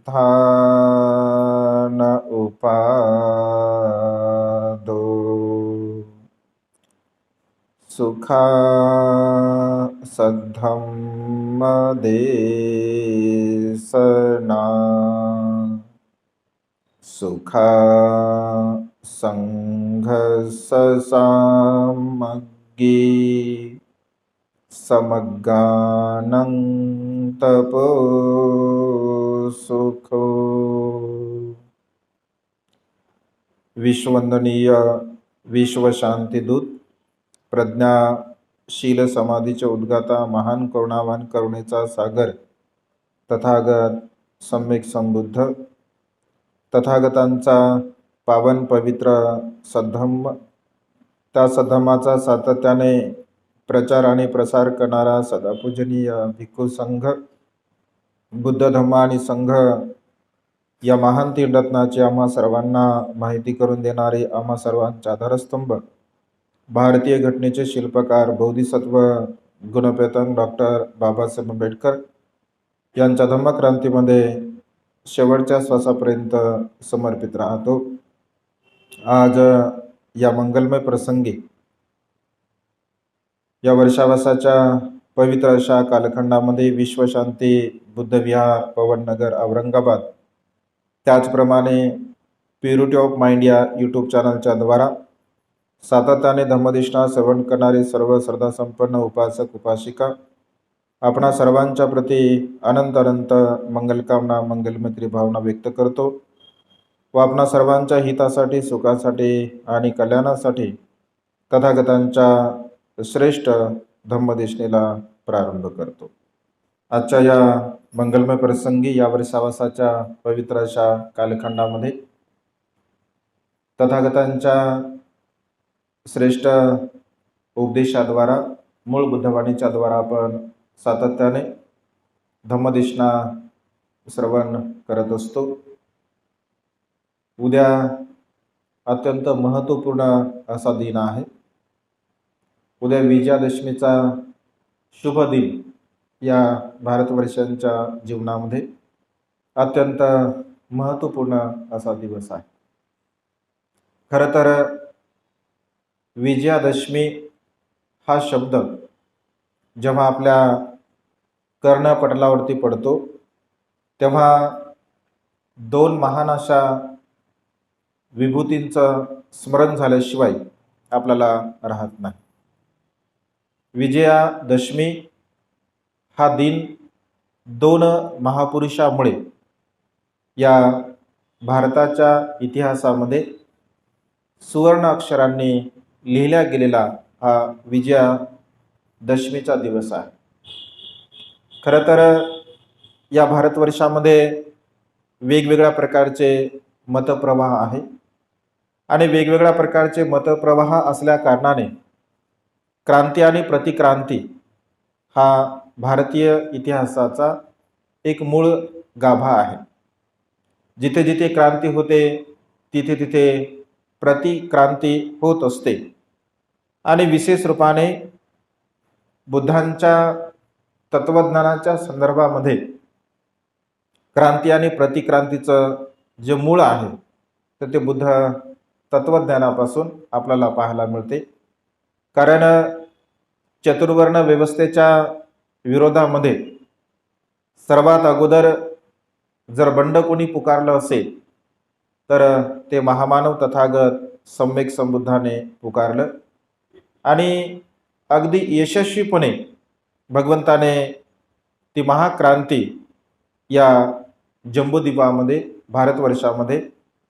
स्थान उपादो सुखा सद्धम्म देशना सुखा संघ सामग्गी समगानं तपो सुखो। विश्ववंदनीय विश्वशांतीदूत प्रज्ञाशील समाधीचे उद्गाता महान करुणावान करुणेचा सागर तथागत सम्यक संबुद्ध तथागतांचा पावन पवित्र सद्धम्म, त्या सद्धम्माचा सातत्याने प्रचार आणि प्रसार करणारा सदापूजनीय भिक्खू संघ, बुद्ध धम्म आणि संघ या महान तीन रत्नाची आम्हा सर्वांना माहिती करून देणारे आम्हा सर्वांचे आधारस्तंभ, भारतीय घटनेचे शिल्पकार बोधिसत्व गुणपेतन डॉक्टर बाबासाहेब आंबेडकर यांच्या धम्मक्रांतीमध्ये शेवटच्या श्वासापर्यंत समर्पित राहतो। आज या मंगलमय प्रसंगी या वर्षावसाच्या पवित्र अशा कालखंडामध्ये विश्वशांती बुद्धविहार पवननगर औरंगाबाद, त्याचप्रमाणे प्युरिटी ऑफ माइंड या यूट्यूब चॅनलच्या द्वारा सातत्याने धम्मदेशना श्रवण करणारे सर्व श्रद्धासंपन्न उपासक उपासिका आपणा सर्वांच्या प्रती अनंत अनंत मंगलकामना मंगलमैत्री भावना व्यक्त करतो व आपणा सर्वांच्या हितासाठी सुखासाठी आणि कल्याणासाठी तथागतांच्या श्रेष्ठ धम्मदेशनेला प्रारंभ करतो। आजच्या या मंगलमय प्रसंगी या वर्षावसाच्या पवित्र अशा कालखंडामध्ये तथागतांच्या श्रेष्ठ उपदेशाद्वारा मूळ बुद्धवाणीच्या द्वारा आपण सातत्याने धम्मदेशना श्रवण करत असतो। उद्या अत्यंत महत्त्वपूर्ण असा दिन आहे। उद्या विजयादशमीचा शुभ दिन या भारतवर्षांच्या जीवनामध्ये अत्यंत महत्त्वपूर्ण असा दिवस आहे। खरं तर विजयादशमी हा शब्द जेव्हा आपल्या कर्णपटलावरती पडतो तेव्हा दोन महान अशा विभूतींचं स्मरण झाल्याशिवाय आपल्याला राहत नाही। विजयादशमी हा दिन दोन महापुरुषामुळे या भारताच्या इतिहासामध्ये सुवर्ण अक्षरांनी लिहिला गेलेला हा विजयादशमीचा दिवस आहे। खरं तर या भारतवर्षामध्ये वेगवेगळ्या प्रकारचे मतप्रवाह आहे आणि वेगवेगळ्या प्रकारचे मतप्रवाह असल्या कारणाने क्रांती आणि प्रतिक्रांती हा भारतीय इतिहासाचा एक मूळ गाभा आहे। जिथे जिथे क्रांती होते तिथे तिथे प्रतिक्रांती होत असते आणि विशेष रूपाने बुद्धांच्या तत्वज्ञानाच्या संदर्भामध्ये क्रांती आणि प्रतिक्रांतीचं जे मूळ आहे तर ते बुद्ध तत्वज्ञानापासून आपल्याला पाहायला मिळते। कारण चतुर्वर्ण व्यवस्थेच्या विरोधामध्ये सर्वात अगोदर जर बंड कोणी पुकारलं असेल तर ते महामानव तथागत सम्यक संबुद्धाने पुकारलं आणि अगदी यशस्वीपणे भगवंताने ती महाक्रांती या जम्बूद्वीपामध्ये भारतवर्षामध्ये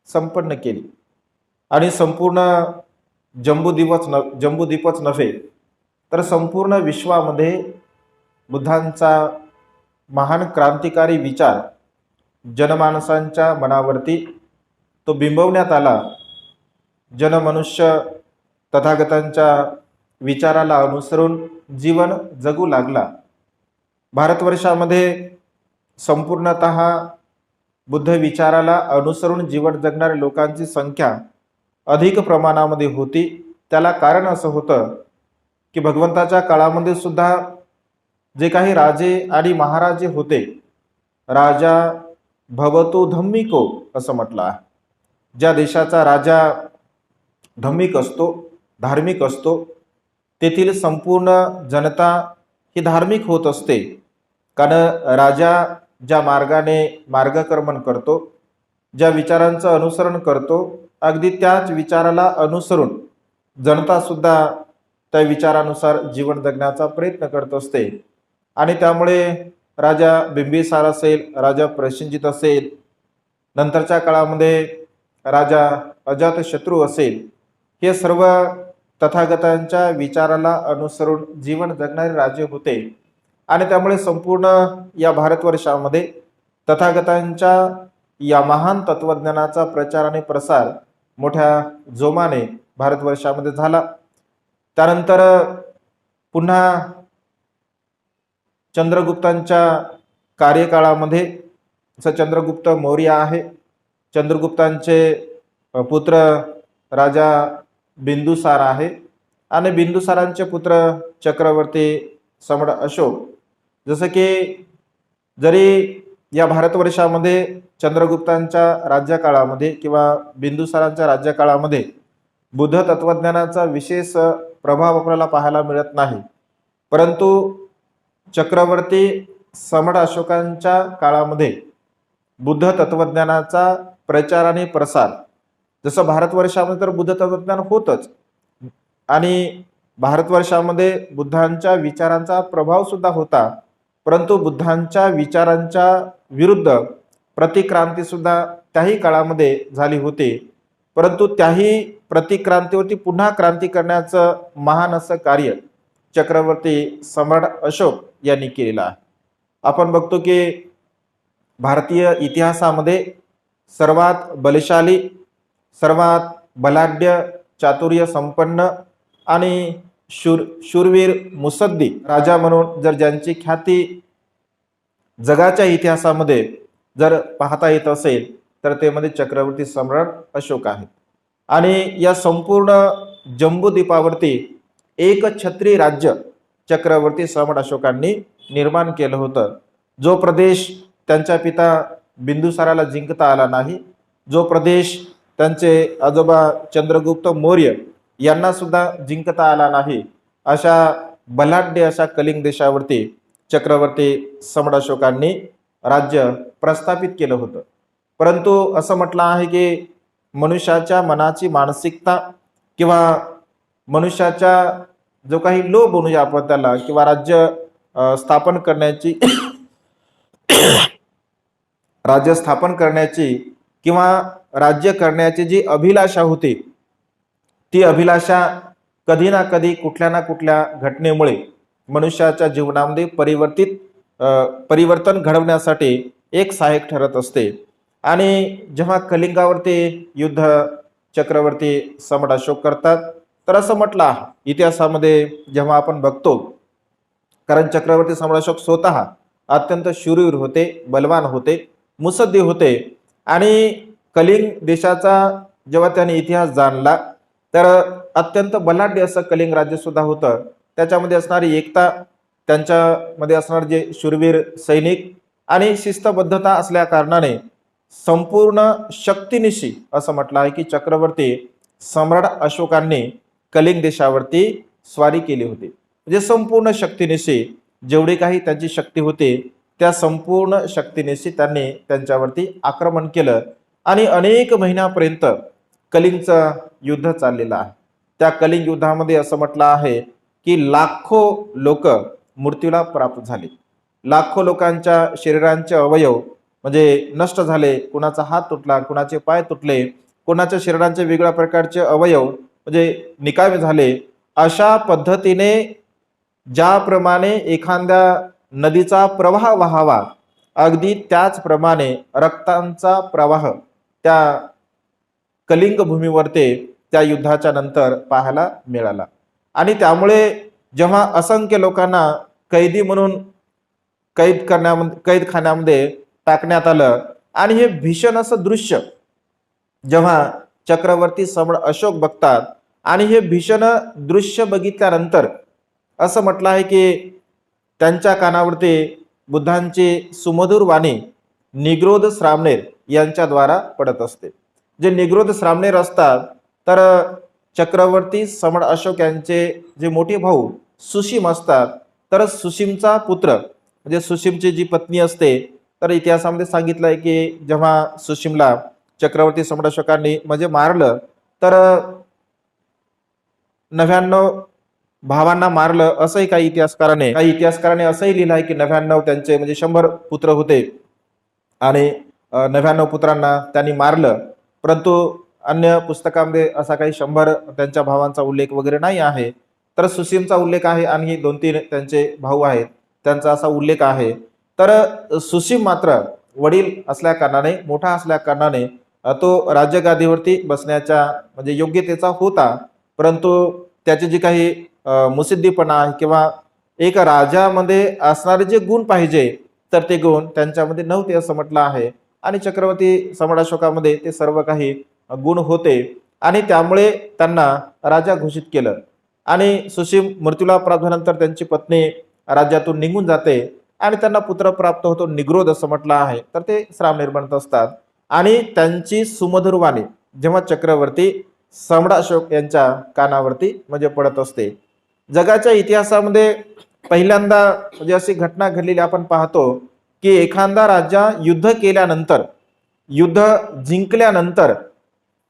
संपन्न केली आणि संपूर्ण जम्बूद्वीपच नव्हे तर संपूर्ण विश्वामध्ये बुद्धांचा महान क्रांतिकारी विचार जनमानसांच्या मनावरती तो बिंबवण्यात आला। जनमनुष्य तथागतांच्या विचाराला अनुसरून जीवन जगू लागला। भारतवर्षामध्ये संपूर्णतः बुद्ध विचाराला अनुसरून जीवन जगणाऱ्या लोकांची संख्या अधिक प्रमाणामध्ये होती। त्याला कारण असं होतं की भगवंताच्या काळामध्ये सुद्धा जे काही राजे आणि महाराजे होते, राजा भवतो धम्मिको असं म्हटलं आहे. ज्या देशाचा राजा धम्मिक असतो, धार्मिक असतो, तेथील संपूर्ण जनता ही धार्मिक होत असते. कारण राजा ज्या मार्गाने मार्गक्रमण करतो, ज्या विचारांचं अनुसरण करतो, अगदी त्याच विचाराला अनुसरून जनता सुद्धा त्या विचारानुसार जीवन जगण्याचा प्रयत्न करत असते. आणि त्यामुळे राजा बिंबिसार असेल, राजा प्रसेनजित असेल, नंतरच्या काळामध्ये राजा अजातशत्रू असेल, हे सर्व तथागतांच्या विचाराला अनुसरून जीवन जगणारे राज्य होते. आणि त्यामुळे संपूर्ण या भारतवर्षामध्ये तथागतांच्या या महान तत्वज्ञानाचा प्रचार आणि प्रसार मोठ्या जोमाने भारतवर्षामध्ये झाला. त्यानंतर पुन्हा चंद्रगुप्तांच्या कार्यकाळामध्ये, जसं चंद्रगुप्त मौर्य आहे, चंद्रगुप्तांचे पुत्र राजा बिंदुसार आहे, आणि बिंदुसारांचे पुत्र चक्रवर्ती सम्राट अशोक. जसं की जरी या भारतवर्षामध्ये चंद्रगुप्तांच्या राज्यकाळामध्ये किंवा बिंदुसारांच्या राज्यकाळामध्ये बुद्ध तत्वज्ञानाचा विशेष प्रभाव आपल्याला पाहायला मिळत नाही, परंतु चक्रवर्ती सम्राट अशोकांच्या काळामध्ये बुद्ध तत्वज्ञानाचा प्रचार आणि प्रसार, जसं भारतवर्षामध्ये तर बुद्ध तत्वज्ञान होतच, आणि भारतवर्षामध्ये बुद्धांच्या विचारांचा प्रभाव सुद्धा होता, परंतु बुद्धांच्या विचारांच्या विरुद्ध प्रतिक्रांती सुद्धा त्याही काळामध्ये झाली होती. परंतु त्याही प्रतिक्रांतीवरती पुन्हा क्रांती करण्याचं महान असं कार्य चक्रवर्ती सम्राट अशोक यांनी केलेलं आहे. आपण बघतो की भारतीय इतिहासामध्ये सर्वात बलशाली, सर्वात बलाढ्य, चातुर्य संपन्न आणि शूरवीर मुत्सद्दी राजा म्हणून जर ज्यांची ख्याती जगाच्या इतिहासामध्ये जर पाहता येत असेल तर ते मध्ये चक्रवर्ती सम्राट अशोक आहेत. आणि या संपूर्ण जम्बूद्वीपावरती एक छत्री राज्य चक्रवर्ती सम्राट अशोकांनी निर्माण केलं होतं. जो प्रदेश त्यांच्या पिता बिंदुसाराला जिंकता आला नाही, जो प्रदेश त्यांचे आजोबा चंद्रगुप्त मौर्य यांना सुद्धा जिंकता आला नाही, अशा बलाढ्य अशा कलिंग देशावरती चक्रवर्ती सम्राट अशोकांनी राज्य प्रस्थापित केलं होतं. परंतु असं म्हटलं आहे की मनुष्याच्या मनाची मानसिकता किंवा मनुष्याच्या जो काही लोभ म्हणूया आपण त्याला, किंवा राज्य स्थापन करण्याची राज्य स्थापन करण्याची किंवा राज्य करण्याची जी अभिलाषा होती, ती अभिलाषा कधी ना कधी कुठल्या ना कुठल्या घटनेमुळे मनुष्याच्या जीवनामध्ये परिवर्तन घडवण्यासाठी एक सहाय्यक ठरत असते. आणि जेव्हा कलिंगावरती युद्ध चक्रवर्ती सम्राट अशोक करतात, तर असं म्हटलं आहे इतिहासामध्ये जेव्हा आपण बघतो, कारण चक्रवर्ती सम्राट अशोक स्वतः अत्यंत शूरवीर होते, बलवान होते, मुत्सद्दी होते, आणि कलिंग देशाचा जेव्हा त्याने इतिहास जाणला तर अत्यंत बलाढ्य असं कलिंग राज्य सुद्धा होतं. त्याच्यामध्ये असणारी एकता, त्यांच्यामध्ये असणारे जे शूरवीर सैनिक आणि शिस्तबद्धता असल्या कारणाने संपूर्ण शक्तीनिशी असं म्हटलं आहे की चक्रवर्ती सम्राट अशोकांनी कलिंग देशावरती स्वारी केली होती. म्हणजे संपूर्ण शक्तीनिशी जेवढी काही त्यांची शक्ती होती त्या संपूर्ण शक्तीनिशी त्यांनी त्यांच्यावरती आक्रमण केलं, आणि अनेक महिन्यापर्यंत कलिंगचं युद्ध चाललेलं आहे. त्या कलिंग युद्धामध्ये असं म्हटलं आहे की लाखो लोक मृत्यूला प्राप्त झाले, लाखो लोकांच्या शरीरांचे अवयव म्हणजे नष्ट झाले, कुणाचा हात तुटला, कुणाचे पाय तुटले, कुणाच्या शरीरांचे वेगळ्या प्रकारचे अवयव म्हणजे निकामी झाले. अशा पद्धतीने ज्याप्रमाणे एखाद्या नदीचा प्रवाह वाहावा, अगदी त्याचप्रमाणे रक्तांचा प्रवाह त्या कलिंग भूमीवरती त्या युद्धाच्या नंतर पाहायला मिळाला. आणि त्यामुळे जेव्हा असंख्य लोकांना कैदी म्हणून कैदखान्यामध्ये टाकण्यात आलं, आणि हे भीषण असं दृश्य जेव्हा चक्रवर्ती सम्राट अशोक बघतात, आणि हे भीषण दृश्य बघितल्यानंतर असं म्हटलं आहे की त्यांच्या कानावरती बुद्धांची सुमधुर वाणी निग्रोध श्रामणेर यांच्याद्वारा पडत असते. जे निग्रोध श्रामणेर असतात तर चक्रवर्ती सम्राट अशोक यांचे जे मोठे भाऊ सुसीम असतात, तर सुसीमचा पुत्र म्हणजे सुसीमची जी पत्नी असते, तर इतिहासामध्ये सांगितलं आहे की जेव्हा सुसीमला चक्रवर्ती सम्राट अशोकांनी म्हणजे मारलं, तर 99 भावांना मारलं असंही काही इतिहासकाराने असंही लिहिलं आहे की 99 त्यांचे म्हणजे 100 पुत्र होते आणि 99 पुत्रांना त्यांनी मारलं. परंतु अन्य पुस्तकांमध्ये असा काही 100 त्यांच्या भावांचा उल्लेख वगैरे नाही आहे. तर सुसीमचा उल्लेख आहे आणि 2-3 त्यांचे भाऊ आहेत त्यांचा असा उल्लेख आहे. तर सुसीम मात्र वडील असल्या कारणाने, मोठा असल्या कारणाने तो राज्यगादीवरती बसण्याच्या म्हणजे योग्यतेचा होता. परंतु त्याचे जे काही मुसिद्दीपणा आहे किंवा एक राजामध्ये असणारे जे गुण पाहिजे, तर ते गुण त्यांच्यामध्ये नव्हते असं म्हटलं आहे. आणि चक्रवर्ती सम्राट अशोकामध्ये ते सर्व काही गुण होते आणि त्यामुळे त्यांना राजा घोषित केलं. आणि सुसीम मृत्यूला प्राप्त झाल्यानंतर त्यांची पत्नी राज्यातून निघून जाते आणि त्यांना पुत्र प्राप्त होतो निग्रोध असं म्हटलं आहे. तर ते श्रामणेर बनत असतात आणि त्यांची सुमधुर वाणी जेव्हा चक्रवर्ती सम्राट अशोक यांच्या कानावरती म्हणजे पडत असते. जगाच्या इतिहासामध्ये पहिल्यांदा म्हणजे अशी घटना घडलेली आपण पाहतो की एखादा राजा युद्ध केल्यानंतर, युद्ध जिंकल्यानंतर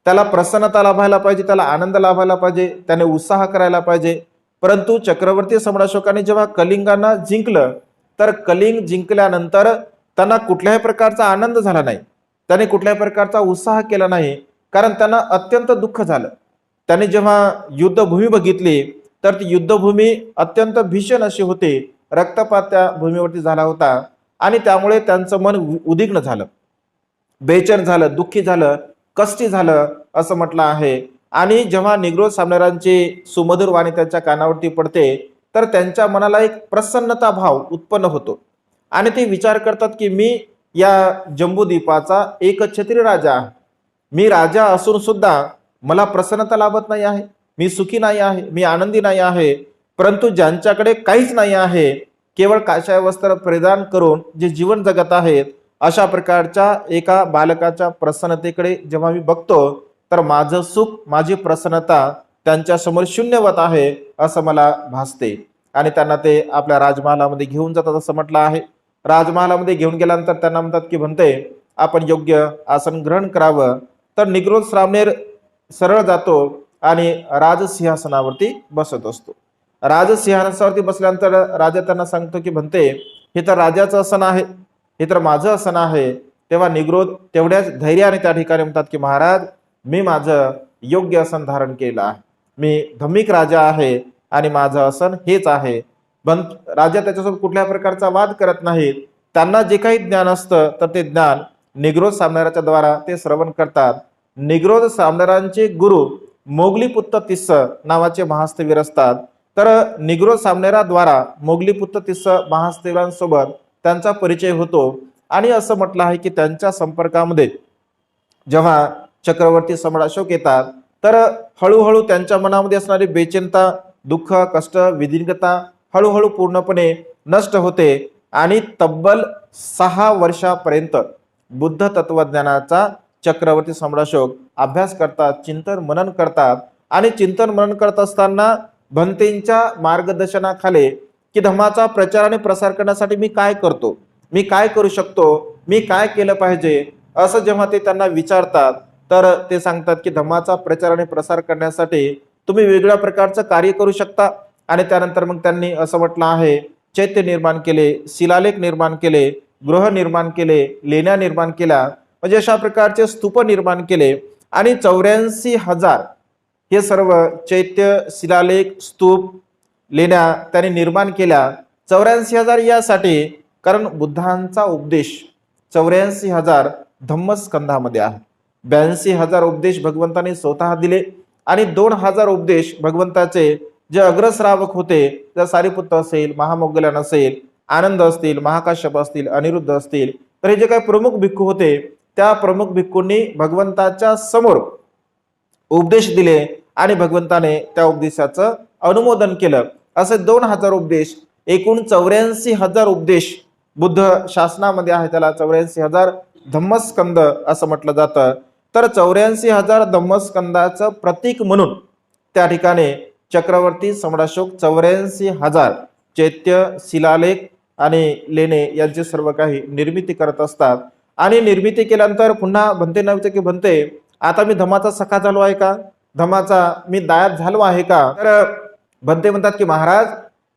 त्याला प्रसन्नता लाभायला पाहिजे, त्याला आनंद लाभायला पाहिजे, त्याने उत्साह करायला पाहिजे. परंतु चक्रवर्ती सम्राट अशोकाने जेव्हा कलिंगांना जिंकलं, तर कलिंग जिंकल्यानंतर त्यांना कुठल्याही प्रकारचा आनंद झाला नाही, त्याने कुठल्याही प्रकारचा उत्साह केला नाही, कारण त्यांना अत्यंत दुःख झालं. त्याने जेव्हा युद्धभूमी बघितली, तर ती युद्धभूमी अत्यंत भीषण अशी होती, रक्तपात त्या भूमीवरती झाला होता आणि त्यामुळे त्यांचं मन उद्विग्न झालं, बेचैन झालं, दुःखी झालं, कष्टी झालं असं म्हटलं आहे. आणि जेव्हा निग्रोध सामनेरांची सुमधुर वाणी त्यांच्या कानावरती पडते, तर त्यांच्या मनाला एक प्रसन्नता भाव उत्पन्न होतो आणि ते विचार करतात की मी या जम्बूद्वीपाचा एकछत्री राजा आहे. मी राजा असून सुद्धा मला प्रसन्नता लाभत नाही आहे, मी सुखी नाही आहे, मी आनंदी नाही आहे. परंतु ज्यांच्याकडे काहीच नाही आहे, केवळ काशाय वस्त्र परिधान करून जे जीवन जगत आहेत, अशा प्रकारच्या एका बालकाच्या प्रसन्नतेकडे जेव्हा मी बघतो, तर माझं सुख, माझी प्रसन्नता त्यांच्या समोर शून्यवत आहे असं मला भासते. आणि त्यांना ते आपल्या राजमहालामध्ये घेऊन जातात असं म्हटलं आहे. राजमहालामध्ये घेऊन गेल्यानंतर त्यांना म्हणतात की म्हणते आपण योग्य आसन ग्रहण करावं. तर निग्रोध श्रामणेर सरळ जातो आणि राजसिंहासनावरती बसत असतो. राजसिंहासनावरती बसल्यानंतर राजा त्यांना सांगतो की म्हणते हे तर राजाचं आसन आहे, हे तर माझं आसन आहे. तेव्हा निग्रोध तेवढ्याच धैर्याने त्या ठिकाणी म्हणतात की महाराज, मी माझं योग्य आसन धारण केलं आहे, मी धम्मिक राजा आहे आणि माझं आसन हेच आहे. राजा त्याच्यासोबत कुठल्याही प्रकारचा वाद करत नाहीत. त्यांना जे काही ज्ञान असतं तर ते ज्ञान निग्रोध सामनेराच्या द्वारा ते श्रवण करतात. निग्रोध सामनेरांचे गुरु मोगलीपुत्त तिस्स नावाचे महास्थवीर असतात. तर निग्रोध सामनेराद्वारा मोगलीपुत्त तिस्स महास्थवीरांसोबत त्यांचा परिचय होतो आणि असं म्हटलं आहे की त्यांच्या संपर्कामध्ये जेव्हा चक्रवर्ती सम्राट अशोक येतात, तर हळूहळू त्यांच्या मनामध्ये असणारी बेचैनता, दुःख, कष्ट, विधिन्नता हळूहळू पूर्णपणे नष्ट होते आणि तब्बल 6 वर्षापर्यंत बुद्ध तत्वज्ञानाचा चक्रवर्ती सम्राट अशोक अभ्यास करतात, चिंतन मनन करतात. आणि चिंतन मनन करत असताना भंतेंच्या मार्गदर्शनाखाली की धम्माचा प्रचार आणि प्रसार करण्यासाठी मी काय करतो, मी काय करू शकतो, मी काय केलं पाहिजे, असं जेव्हा ते त्यांना विचारतात, तर ते सांगतात की धम्माचा प्रचार आणि प्रसार करण्यासाठी तुम्ही वेगळ्या प्रकारचं कार्य करू शकता. आणि त्यानंतर मग त्यांनी असं म्हटलं आहे, चैत्य निर्माण केले, शिलालेख निर्माण केले, गृह निर्माण केले, लेण्या निर्माण केल्या, म्हणजे अशा प्रकारचे स्तूप निर्माण केले. आणि 84,000 हे सर्व चैत्य, शिलालेख, स्तूप, लेण्या त्यांनी निर्माण केल्या. 84,000 यासाठी कारण बुद्धांचा उपदेश 84,000 धम्मस्कंधामध्ये आहे. 82,000 उपदेश भगवंताने स्वतः दिले आणि 2,000 उपदेश भगवंताचे जे अग्रश्रावक होते, जर सारिपुत्त असेल, महामोग्गलायन असेल, आनंद असतील, महाकाश्यप असतील, अनिरुद्ध असतील, तर हे जे काही प्रमुख भिक्खू होते, त्या प्रमुख भिक्खूंनी भगवंताच्या समोर उपदेश दिले आणि भगवंताने त्या उपदेशाचं अनुमोदन केलं. असे 2,000 उपदेश, एकूण 84,000 उपदेश बुद्ध शासनामध्ये आहे त्याला 84,000 धम्मस्कंद असं म्हटलं जातं. तर 84,000 धम्मस्कंदाचं प्रतीक म्हणून त्या ठिकाणी चक्रवर्ती सम्राट अशोक 84,000 चैत्य, शिलालेख आणि लेणे यांची सर्व काही निर्मिती करत असतात. आणि निर्मिती केल्यानंतर पुन्हा भंते नावाचे की भंते, आता मी धम्माचा सखा झालो आहे का, धम्माचा मी दायक झालो आहे का? तर भंते म्हणतात की महाराज,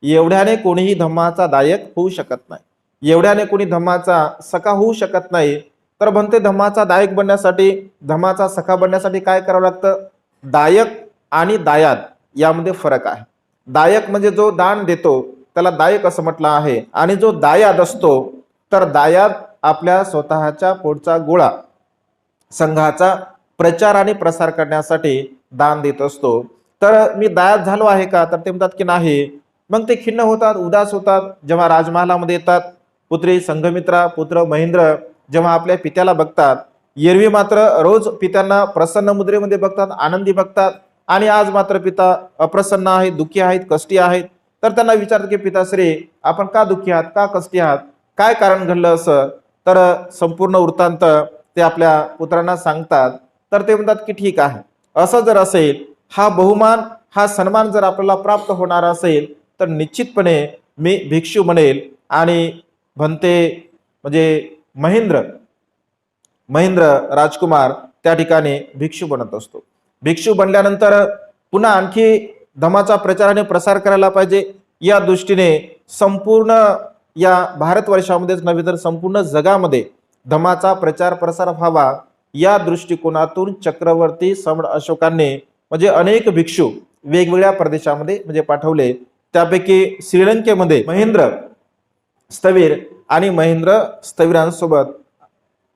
एवढ्याने कोणीही धम्माचा दायक होऊ शकत नाही, एवढ्याने कोणी धम्माचा सखा होऊ शकत नाही. तर भंते धम्माचा दायक बनण्यासाठी, धम्माचा सखा बनण्यासाठी काय करावं लागतं? दायक आणि दायाद यामध्ये फरक आहे. दायक म्हणजे जो दान देतो त्याला दायक असं म्हटलं आहे, आणि जो दायाद असतो तर दायाद आपल्या स्वतःच्या पोटचा गोळा संघाचा प्रचार आणि प्रसार करण्यासाठी दान देत असतो. तर मी दायाद झालो आहे का? तर ते म्हणतात की नाही. मग ते खिन्न होतात, उदास होतात. जेव्हा राजमहालामध्ये येतात, पुत्री संघमित्रा, पुत्र महेंद्र जेव्हा आपल्या पित्याला बघतात, एरवी मात्र रोज पित्यांना प्रसन्न मुद्रेमध्ये बघतात, आनंदी बघतात, आणि आज मात्र पिता अप्रसन्न आहेत, दुःखी आहेत, कष्टी आहेत. तर त्यांना विचारतात की पिताश्री, आपण का दुःखी आहात, का कष्टी आहात, काय कारण घडलं असं? तर संपूर्ण वृत्तांत ते आपल्या पुत्रांना सांगतात. तर ते म्हणतात की ठीक आहे, असं जर असेल, हा बहुमान, हा सन्मान जर आपल्याला प्राप्त होणार असेल तर निश्चितपणे मी भिक्षू बनेल. आणि भंते म्हणजे महेंद्र राजकुमार त्या ठिकाणी भिक्षू बनत असतो. भिक्षू बनल्यानंतर पुन्हा आणखी धम्माचा प्रचार आणि प्रसार करायला पाहिजे, या दृष्टीने संपूर्ण या भारतवर्षामध्येच नव्हे तर संपूर्ण जगामध्ये धम्माचा प्रचार प्रसार व्हावा, या दृष्टिकोनातून चक्रवर्ती सम्राट अशोकांनी म्हणजे अनेक भिक्षू वेगवेगळ्या प्रदेशामध्ये म्हणजे पाठवले. त्यापैकी श्रीलंकेमध्ये महेंद्र स्थवीर आणि महेंद्र स्थवीरांसोबत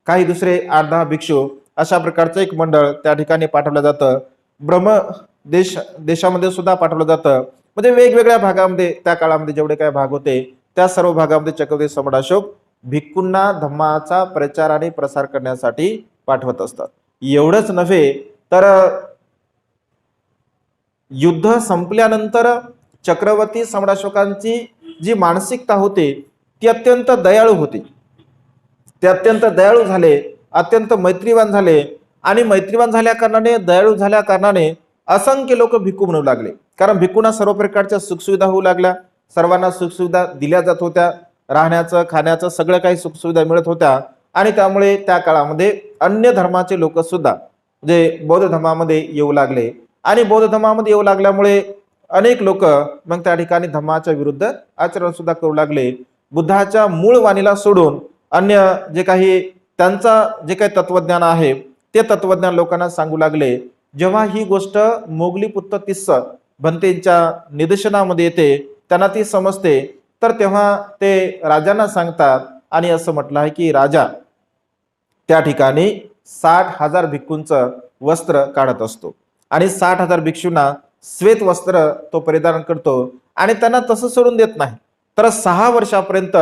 काही दुसरे 8-10 भिक्षू अशा प्रकारचं एक मंडळ त्या ठिकाणी पाठवलं जातं. ब्रह्म देशामध्ये सुद्धा पाठवलं जातं. म्हणजे वेगवेगळ्या भागामध्ये त्या काळामध्ये जेवढे काही भाग होते त्या सर्व भागामध्ये चक्रवर्ती सम्राट अशोक भिक्खूंना धम्माचा प्रचार आणि प्रसार करण्यासाठी पाठवत असतात. एवढंच नव्हे तर युद्ध संपल्यानंतर चक्रवर्ती सम्राट अशोकांची जी मानसिकता होती ती अत्यंत दयाळू होती. ते अत्यंत दयाळू झाले, अत्यंत मैत्रीवान झाले, आणि मैत्रीवान झाल्या कारणाने, दयाळू झाल्या कारणाने असंख्य लोक भिक्खू बनवू लागले. कारण भिक्खूंना सर्व प्रकारच्या सुखसुविधा होऊ लागल्या, सर्वांना सुखसुविधा दिल्या जात होत्या, राहण्याचं खाण्याचं सगळं काही सुखसुविधा मिळत होत्या. आणि त्यामुळे त्या काळामध्ये अन्य धर्माचे लोक सुद्धा म्हणजे बौद्ध धर्मामध्ये येऊ लागले. आणि बौद्ध धर्मामध्ये येऊ लागल्यामुळे अनेक लोक मग त्या ठिकाणी धम्माच्या विरुद्ध आचरण सुद्धा करू लागले. बुद्धाच्या मूळ वाणीला सोडून अन्य जे काही त्यांचा जे काही तत्वज्ञान आहे ते तत्वज्ञान लोकांना सांगू लागले. जेव्हा ही गोष्ट मोगली पुत्र तिस्स भंतेंच्या निदर्शनामध्ये येते, त्यांना ती समजते, तर तेव्हा ते राजांना सांगतात. आणि असं म्हटलं आहे की राजा त्या ठिकाणी 60,000 भिक्खूंचं वस्त्र काढत असतो, आणि 60,000 भिक्षूंना श्वेत वस्त्र तो परिधान करतो, आणि त्यांना तसं सोडून देत नाही. तर 6 वर्षापर्यंत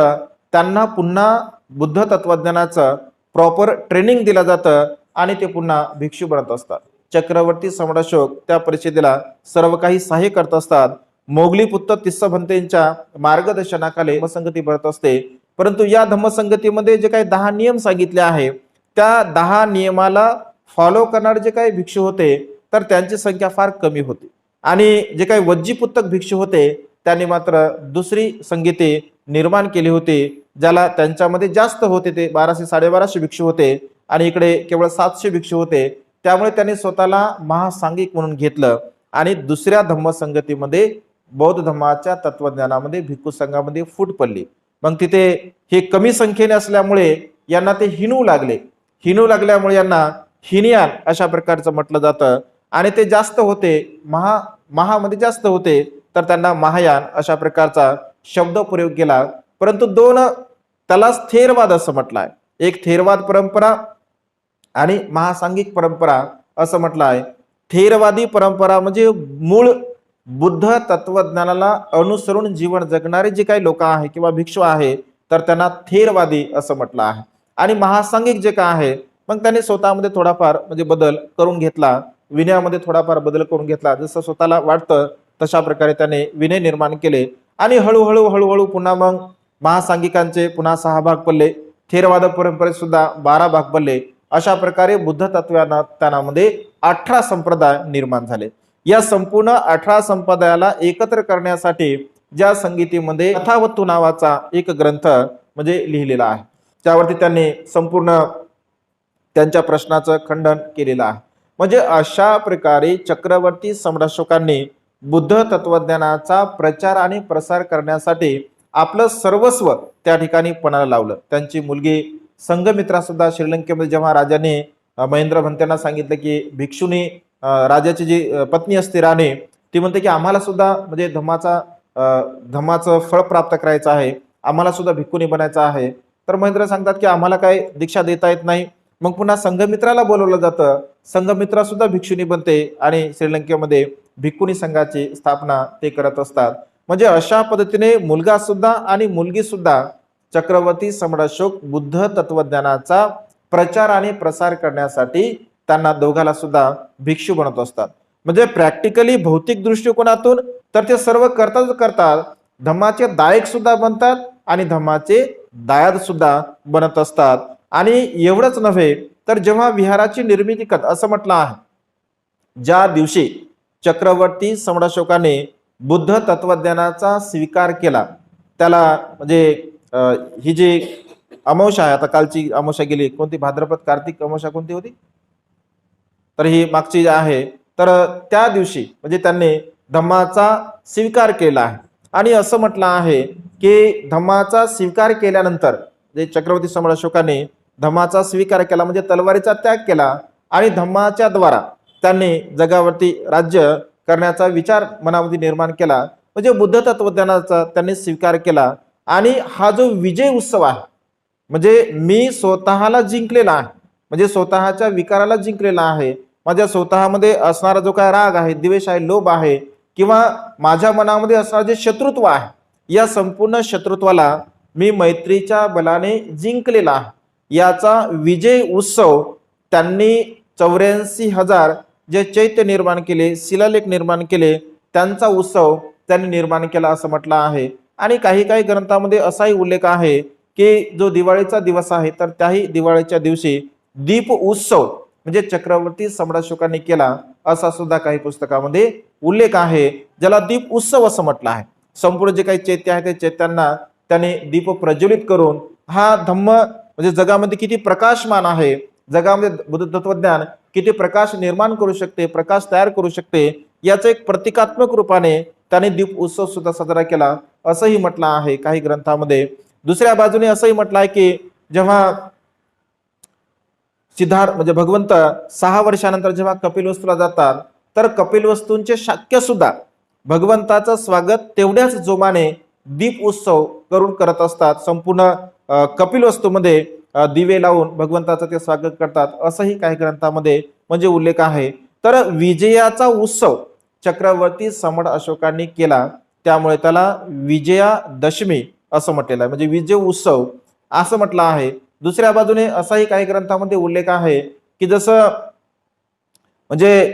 त्यांना पुन्हा बुद्ध तत्वज्ञानाचं प्रॉपर ट्रेनिंग दिलं जातं, आणि ते पुन्हा भिक्षू बनत असतात. चक्रवर्ती सम्राट अशोक त्या परिषदेला सर्व काही सहाय्य करत असतात. मोगली पुत्र तिस्स भंतेंच्या मार्गदर्शनाखाली धम्मसंगती भरत असते. परंतु या धम्मसंगतीमध्ये जे काही 10 नियम सांगितले आहे, त्या 10 नियमाला फॉलो करणारे जे काही भिक्षू होते तर त्यांची संख्या फार कमी होती. आणि जे काही वज्जीपुस्तक भिक्षू होते त्यांनी मात्र दुसरी संगीते निर्माण केली होती, ज्याला त्यांच्यामध्ये जास्त होते ते 1200-1250 भिक्षू होते, आणि इकडे केवळ 700 भिक्षू होते. त्यामुळे त्यांनी स्वतःला महासांगिक म्हणून घेतलं, आणि दुसऱ्या धम्मसंगतीमध्ये बौद्ध धर्माच्या तत्वज्ञानामध्ये भिक्खू संघामध्ये फूट पडली. मग तिथे हे कमी संख्येने असल्यामुळे यांना ते हिणू लागल्यामुळे यांना हिनियान अशा प्रकारचं म्हटलं जातं. आणि ते जास्त होते, महामध्ये जास्त होते, तर त्यांना महायान अशा प्रकारचा शब्द प्रयोग केला. परंतु त्यालाच थेरवाद असं म्हटलं आहे. एक थेरवाद परंपरा आणि महासांगिक परंपरा असं म्हटलं आहे. थेरवादी परंपरा म्हणजे मूळ बुद्ध तत्वज्ञानाला अनुसरून जीवन जगणारे जे काही लोक आहे किंवा भिक्षू आहे तर त्यांना थेरवादी असं म्हटलं आहे. आणि महासांगिक जे काय आहे मग त्यांनी स्वतःमध्ये थोडाफार म्हणजे बदल करून घेतला, विनयामध्ये थोडाफार बदल करून घेतला. जसं स्वतःला वाटतं तशा प्रकारे त्याने विनय निर्माण केले. आणि हळूहळू पुन्हा मग महासांगिकांचे पुन्हा 6 भाग पडले, थेरवाद परंपरेत सुद्धा 12 भाग पडले. अशा प्रकारे बुद्ध तत्वज्ञानामध्ये 18 संप्रदाय निर्माण झाले. या संपूर्ण 18 संप्रदायाला एकत्र करण्यासाठी ज्या संगीतीमध्ये कथावत्तू नावाचा एक ग्रंथ म्हणजे लिहिलेला आहे, त्यावरती त्यांनी संपूर्ण त्यांच्या प्रश्नाचं खंडन केलेलं आहे. म्हणजे अशा प्रकारे चक्रवर्ती सम्राटशोकांनी बुद्ध तत्वज्ञानाचा प्रचार आणि प्रसार करण्यासाठी आपलं सर्वस्व त्या ठिकाणी पणाला लावलं. त्यांची मुलगी संघमित्रा सुद्धा श्रीलंकेमध्ये जेव्हा राजाने महेंद्र भंत्यांना सांगितलं की भिक्षुनी राजाची जी पत्नी असते राणी, ती म्हणते की आम्हाला सुद्धा म्हणजे धम्माचं फळ प्राप्त करायचं आहे, आम्हाला सुद्धा भिक्खुनी बनायचं आहे. तर महेंद्र सांगतात की आम्हाला काय दीक्षा देता येत नाही. मग पुन्हा संघमित्राला बोलवलं जातं. संघमित्रा सुद्धा भिक्षुनी बनते आणि श्रीलंकेमध्ये भिक्खुनी संघाची स्थापना ते करत असतात. म्हणजे अशा पद्धतीने मुलगा सुद्धा आणि मुलगी सुद्धा चक्रवर्ती सम्राटशोक बुद्ध तत्वज्ञानाचा प्रचार आणि प्रसार करण्यासाठी त्यांना दोघाला सुद्धा भिक्षू बनत असतात. म्हणजे प्रॅक्टिकली भौतिक दृष्टिकोनातून तर ते सर्व करतात, धम्माचे दायक सुद्धा बनतात आणि धम्माचे दायाद सुद्धा बनत असतात. आणि एवढंच नव्हे तर जेव्हा विहाराची निर्मिती करत असं म्हटलं आहे, ज्या दिवशी चक्रवर्ती सम्राटशोकाने बुद्ध तत्वज्ञानाचा स्वीकार केला, त्याला म्हणजे ही जी अमावस्या आहे, आता कालची अमावस्या गेली, कोणती भाद्रपद कार्तिक अमावस्या कोणती होती, तर ही मागची आहे. तर त्या दिवशी म्हणजे त्यांनी धम्माचा स्वीकार केला आहे. आणि असं म्हटलं आहे की धम्माचा स्वीकार केल्यानंतर जे चक्रवर्ती सम्राटशोकाने धम्माचा स्वीकार केला म्हणजे तलवारीचा त्याग केला आणि धम्माच्या द्वारा त्यांनी जगावरती राज्य करण्याचा विचार मनामध्ये निर्माण केला. म्हणजे बुद्ध तत्वज्ञानाचा त्यांनी स्वीकार केला. आणि हा जो विजय उत्सव आहे, म्हणजे मी स्वतःला जिंकलेला आहे, म्हणजे स्वतःच्या विकाराला जिंकलेला आहे, माझ्या स्वतःमध्ये असणारा जो काय राग आहे, द्वेष आहे, लोभ आहे, किंवा माझ्या मनामध्ये असणारे जे शत्रुत्व आहे, या संपूर्ण शत्रुत्वाला मी मैत्रीच्या बलाने जिंकलेला आहे. याचा विजय उत्सव त्यांनी 84,000 जे चैत्य निर्माण केले, शिलालेख निर्माण केले, त्यांचा उत्सव त्यांनी निर्माण केला असं म्हटलं आहे. आणि काही काही ग्रंथामध्ये असाही उल्लेख आहे की जो दिवाळीचा दिवस आहे तर त्याही दिवाळीच्या दिवशी दीप उत्सव म्हणजे चक्रवर्ती सम्राटशोकांनी केला असा सुद्धा काही पुस्तकामध्ये उल्लेख आहे, ज्याला दीप उत्सव असं म्हटलं आहे. संपूर्ण जे काही चैत्य आहे ते चैत्यांना त्याने दीप प्रज्वलित करून हा धम्म म्हणजे जगामध्ये किती प्रकाशमान आहे, जगामध्ये बुद्ध तत्वज्ञान किती प्रकाश निर्माण करू शकते, प्रकाश तयार करू शकते, याचं एक प्रतिकात्मक रूपाने त्याने दीप उत्सव सुद्धा साजरा केला असंही म्हटलं आहे काही ग्रंथामध्ये. दुसऱ्या बाजूने असंही म्हटलं आहे की जेव्हा सिद्धार्थ म्हणजे भगवंत 6 वर्षानंतर जेव्हा कपिलवस्तूला जातात तर कपिलवस्तूंचे शाक्य सुद्धा भगवंताचं स्वागत तेवढ्याच जोमाने दीप उत्सव करून करत असतात. संपूर्ण कपिलवस्तूमध्ये दिवे लावून भगवंताचं ते स्वागत करतात असंही काही ग्रंथामध्ये म्हणजे उल्लेख आहे. तर विजयाचा उत्सव चक्रवर्ती सम्राट अशोकांनी केला, त्यामुळे त्याला विजयादशमी असं म्हटलेलं आहे, म्हणजे विजय उत्सव असं म्हटलं आहे. दुसऱ्या बाजूने असाही काही ग्रंथामध्ये उल्लेख आहे की जसं म्हणजे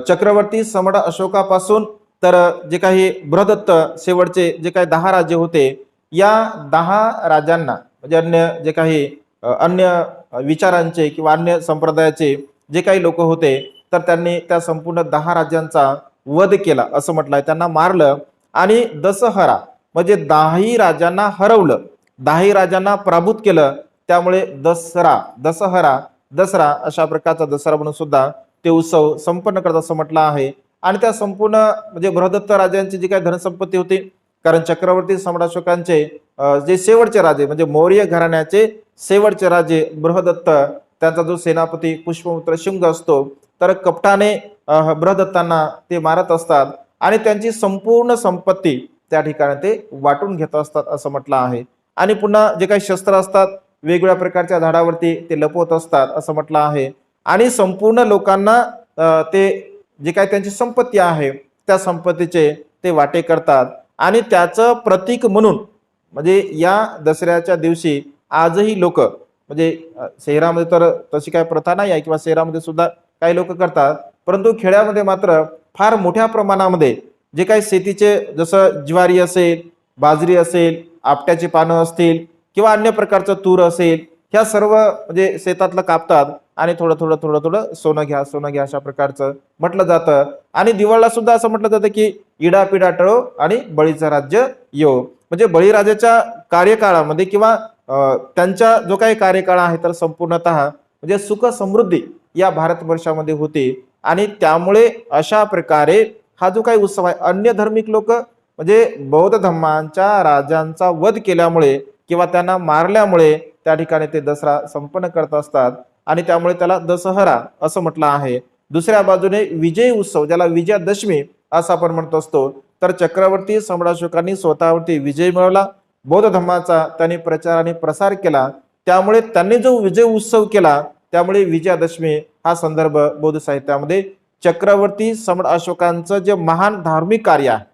चक्रवर्ती सम्राट अशोकापासून तर जे काही बृहदत्त शेवटचे जे काही 10 राज्य होते, या 10 राजांना म्हणजे अन्य जे काही अन्य विचारांचे किंवा अन्य संप्रदायाचे जे काही लोक होते तर त्यांनी त्या संपूर्ण 10 राज्यांचा वध केला असं म्हटलंय, त्यांना मारलं आणि दशहरा म्हणजे 10 राजांना हरवलं, 10 राजांना पराभूत केलं. त्यामुळे दसरा अशा प्रकारचा दसरा म्हणून सुद्धा ते उत्सव संपन्न करत असं म्हटलं आहे. आणि त्या संपूर्ण म्हणजे बृहदत्त राजांची जी काही धनसंपत्ती होती, कारण चक्रवर्ती सम्राट अशोकांचे जे शेवटचे राजे म्हणजे मौर्य घराण्याचे शेवटचे राजे बृहदत्त, त्यांचा जो सेनापती पुष्पमित्र शुंग असतो, तर कपटाने बृहदत्तांना ते मारत असतात आणि त्यांची संपूर्ण संपत्ती त्या ठिकाणी ते वाटून घेत असतात असं म्हटलं आहे. आणि पुन्हा जे काही शस्त्र असतात वेगवेगळ्या प्रकारच्या झाडावरती ते लपवत असतात असं म्हटलं आहे. आणि संपूर्ण लोकांना ते जे काही त्यांची संपत्ती आहे त्या संपत्तीचे ते वाटे करतात. आणि त्याचं प्रतीक म्हणून म्हणजे या दसऱ्याच्या दिवशी आजही लोक म्हणजे शहरामध्ये तर तशी काही प्रथा नाही आहे किंवा शहरामध्ये सुद्धा काही लोक करतात, परंतु खेड्यामध्ये मात्र फार मोठ्या प्रमाणामध्ये जे काही शेतीचे जसं ज्वारी असेल, बाजरी असेल आपट्याची पानं असतील किंवा अन्य प्रकारचं तूर असेल, ह्या सर्व म्हणजे शेतातलं कापतात आणि थोडं थोडं थोडं थोडं सोनं घ्या अशा प्रकारचं म्हटलं जातं. आणि दिवाळला सुद्धा असं म्हटलं जातं की इडापिडा टळो आणि बळीचं राज्य येो. म्हणजे बळीराजाच्या कार्यकाळामध्ये किंवा त्यांचा जो काही कार्यकाळ आहे तर संपूर्णतः म्हणजे सुख समृद्धी या भारतवर्षामध्ये होते. आणि त्यामुळे अशा प्रकारे हा जो काही उत्सव आहे, अन्य धार्मिक लोक म्हणजे बौद्ध धर्मांच्या राजांचा वध केल्यामुळे किंवा त्यांना मारल्यामुळे त्या ठिकाणी ते दसरा संपन्न करत असतात आणि त्यामुळे त्याला दशहरा असं म्हटलं आहे. दुसऱ्या बाजूने विजय उत्सव, ज्याला विजयादशमी असं आपण म्हणत असतो, तर चक्रवर्ती सम्राट अशोकांनी स्वतःवरती विजय मिळवला, बौद्ध धर्माचा त्यांनी प्रचार आणि प्रसार केला, त्यामुळे त्यांनी जो विजय उत्सव केला त्यामुळे विजयादशमी हा संदर्भ बौद्ध साहित्यामध्ये चक्रवर्ती सम्राट अशोकांचं जे महान धार्मिक कार्य आहे